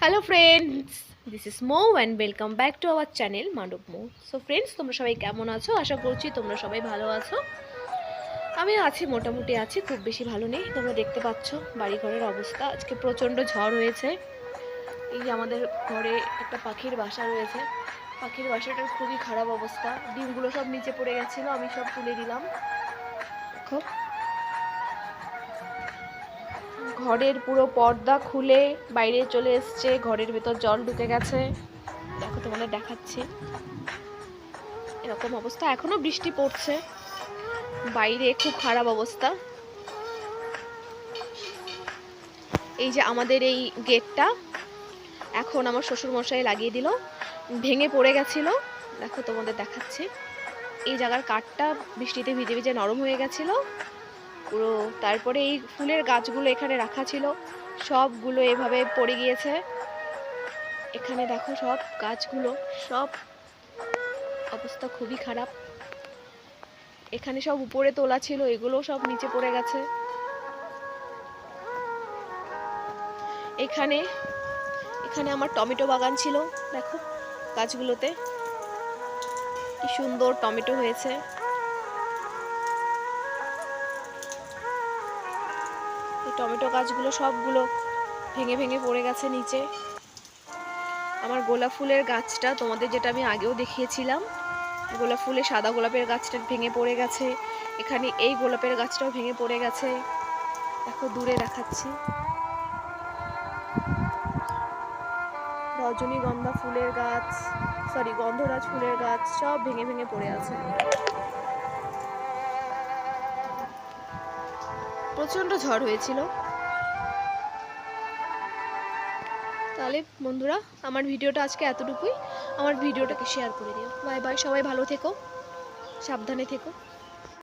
Hello friends, this is Mou and welcome back to our channel Manab Mou. So friends, তোমরা সবাই কেমন আছো? আশা করছি তোমরা সবাই ভালো আছো। আমি আছি, মোটামুটি আছি, খুব বেশি ভালো নেই। তোমরা দেখতে পাচ্ছ বাড়িঘরের অবস্থা। আজকে প্রচণ্ড ঝড় হয়েছে। এই যে আমাদের ঘরে একটা পাখির বাসা রয়েছে, পাখির বাসাটার খুবই খারাপ অবস্থা। ডিমগুলো সব নিচে পড়ে গেছিলো, আমি সব তুলে দিলাম। দেখো, ঘরের পুরো পর্দা খুলে বাইরে চলে এসছে, ঘরের ভেতর জল ঢুকে গেছে। দেখো, তোমাদের দেখাচ্ছি, এরকম অবস্থা। এখনো বৃষ্টি পড়ছে, বাইরে খুব খারাপ অবস্থা। এই যে আমাদের এই গেটটা এখন আমার শ্বশুর মশাই লাগিয়ে দিল, ভেঙে পড়ে গেছিল। দেখো, তোমাদের দেখাচ্ছি, এই জায়গার কাঠটা বৃষ্টিতে ভিজে ভিজে নরম হয়ে গেছিল পুরো। তারপরে এই ফুলের গাছগুলো এখানে রাখা ছিল, সবগুলো এভাবে পড়ে গিয়েছে। এখানে দেখো, সব গাছগুলো, সব অবস্থা খুবই খারাপ। এখানে সব উপরে তোলা ছিল, এগুলো সব নিচে পড়ে গেছে। এখানে এখানে আমার টমেটো বাগান ছিল, দেখো গাছগুলোতে কি সুন্দর টমেটো হয়েছে। এই টমেটো গাছগুলো সবগুলো ভেঙে ভেঙে পড়ে গেছে নিচে। আমার গোলাপ ফুলের গাছটা তোমাদের, যেটা আমি আগেও দেখিয়েছিলাম, গোলাপ ফুলে সাদা গোলাপের গাছটা ভেঙে পড়ে গেছে। এখানে এই গোলাপের গাছটাও ভেঙে পড়ে গেছে। দেখো, দূরে দেখাচ্ছি, রজনীগন্ধা ফুলের গাছ, গন্ধরাজ ফুলের গাছ সব ভেঙে ভেঙে পড়ে আছে। প্রচন্ড ঝড় হয়েছিল। তাহলে বন্ধুরা, আমার ভিডিওটা আজকে এতটুকুই। আমার ভিডিওটাকে শেয়ার করে দিও। বাই বাই, সবাই ভালো থেকো, সাবধানে থেকো।